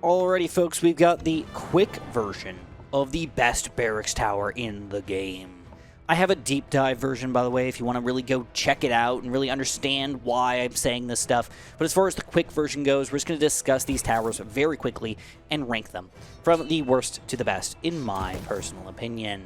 Alrighty, folks, we've got the quick version of the best barracks tower in the game. I have a deep dive version, by the way, if you want to really go check it out and really understand why I'm saying this stuff. But as far as the quick version goes, we're just going to discuss these towers very quickly and rank them from the worst to the best, in my personal opinion.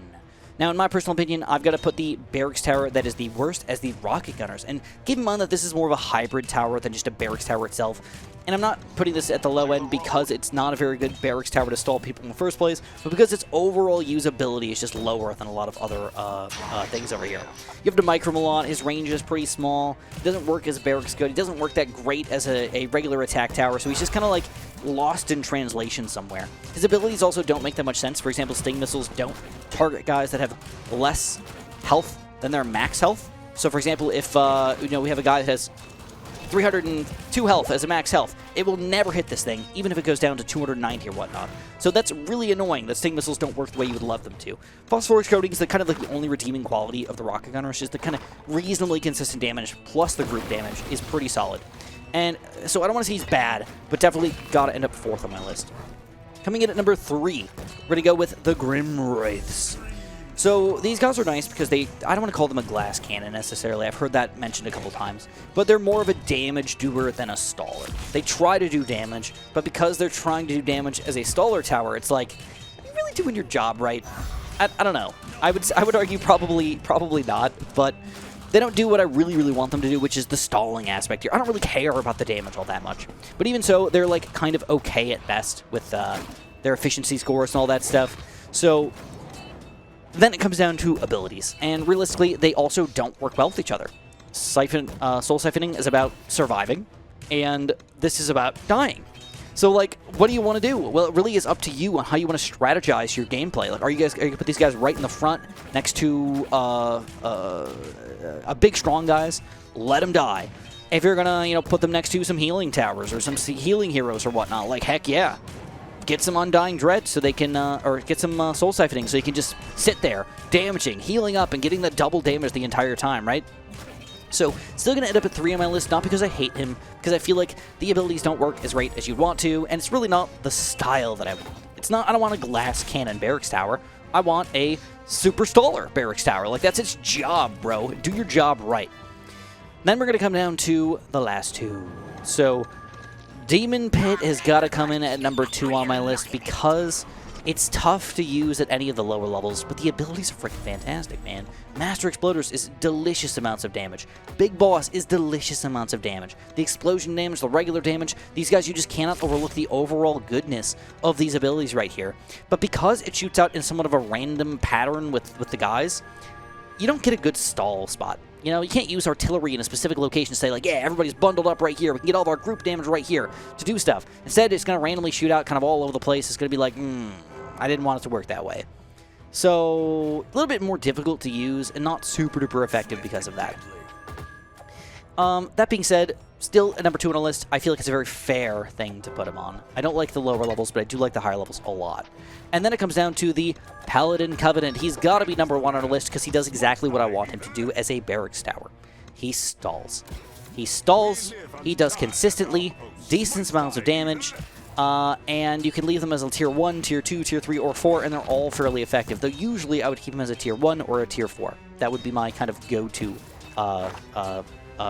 Now, in my personal opinion, I've got to put the barracks tower that is the worst as the rocket gunners. And keep in mind that this is more of a hybrid tower than just a barracks tower itself. And I'm not putting this at the low end because it's not a very good barracks tower to stall people in the first place, but because its overall usability is just lower than a lot of other things over here. You have to micro him a lot. His range is pretty small. He doesn't work as a barracks good. He doesn't work that great as a regular attack tower, so he's just kind of like lost in translation somewhere. His abilities also don't make that much sense. For example, sting missiles don't target guys that have less health than their max health. So, for example, if we have a guy that has 302 health as a max health, it will never hit this thing, even if it goes down to 290 or whatnot. So that's really annoying that sting missiles don't work the way you would love them to. Phosphorus coating is the kind of like the only redeeming quality of the rocket gunner. It's just the kind of reasonably consistent damage plus the group damage is pretty solid. And so I don't want to say he's bad, but definitely got to end up 4th on my list. Coming in at number 3, we're going to go with the Grim Wraiths. So these guys are nice because I don't want to call them a glass cannon necessarily. I've heard that mentioned a couple times. But they're more of a damage doer than a staller. They try to do damage, but because they're trying to do damage as a staller tower, it's like, are you really doing your job right? I don't know. I would argue probably not, but they don't do what I really want them to do, which is the stalling aspect here. I don't really care about the damage all that much. But even so, they're like kind of okay at best with their efficiency scores and all that stuff. So then it comes down to abilities, and realistically, they also don't work well with each other. Soul siphoning is about surviving, and this is about dying. So, like, what do you want to do? Well, it really is up to you on how you want to strategize your gameplay. Like, are you going to put these guys right in the front next to a big, strong guys? Let them die. If you're going to, put them next to some healing towers or some healing heroes or whatnot, like, heck yeah. Get some Undying Dread so they can, or get some Soul Siphoning so you can just sit there, damaging, healing up, and getting the double damage the entire time, right? So, still going to end up at 3 on my list, not because I hate him, because I feel like the abilities don't work as great as you'd want to, and it's really not the style that I want. I don't want a glass cannon barracks tower. I want a super staller barracks tower. Like, that's its job, bro. Do your job right. Then we're going to come down to the last two. So, Demon Pit has got to come in at number 2 on my list because it's tough to use at any of the lower levels, but the abilities are freaking fantastic, man. Master Exploders is delicious amounts of damage. Big Boss is delicious amounts of damage. The explosion damage, the regular damage, these guys, you just cannot overlook the overall goodness of these abilities right here. But because it shoots out in somewhat of a random pattern with the guys, you don't get a good stall spot. You can't use artillery in a specific location to say, like, yeah, everybody's bundled up right here. We can get all of our group damage right here to do stuff. Instead, it's going to randomly shoot out kind of all over the place. It's going to be like, I didn't want it to work that way. So, a little bit more difficult to use and not super duper effective because of that. That being said, still at number 2 on the list, I feel like it's a very fair thing to put him on. I don't like the lower levels, but I do like the higher levels a lot. And then it comes down to the Paladin Covenant. He's got to be number 1 on the list because he does exactly what I want him to do as a barracks tower. He stalls. He stalls, he does consistently, decent amounts of damage, and you can leave them as a tier 1, tier 2, tier 3, or 4, and they're all fairly effective. Though usually I would keep him as a tier 1 or a tier 4. That would be my kind of go-to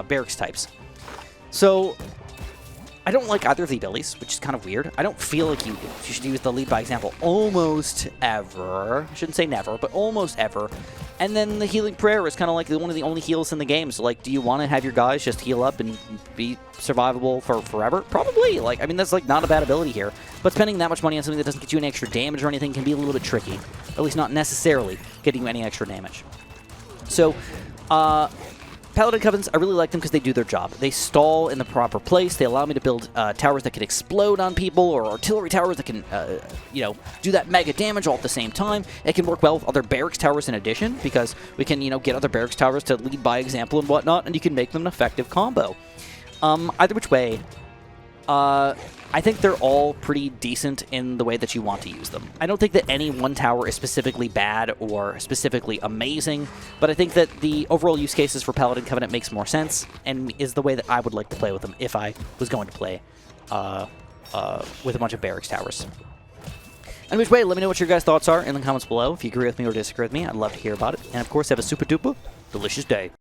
barracks types. So, I don't like either of the abilities, which is kind of weird. I don't feel like you should use the lead by example almost ever. I shouldn't say never, but almost ever. And then the healing prayer is kind of like one of the only heals in the game. So, like, do you want to have your guys just heal up and be survivable for forever? Probably. Like, I mean, that's, like, not a bad ability here. But spending that much money on something that doesn't get you any extra damage or anything can be a little bit tricky. At least not necessarily getting you any extra damage. So, Paladin Covenants, I really like them because they do their job. They stall in the proper place. They allow me to build towers that can explode on people, or artillery towers that can, do that mega damage all at the same time. It can work well with other barracks towers in addition, because we can, get other barracks towers to lead by example and whatnot, and you can make them an effective combo. Either which way, I think they're all pretty decent in the way that you want to use them. I don't think that any one tower is specifically bad or specifically amazing, but I think that the overall use cases for Paladin Covenant makes more sense and is the way that I would like to play with them if I was going to play with a bunch of barracks towers. And which way, let me know what your guys' thoughts are in the comments below. If you agree with me or disagree with me, I'd love to hear about it. And of course, have a super duper delicious day.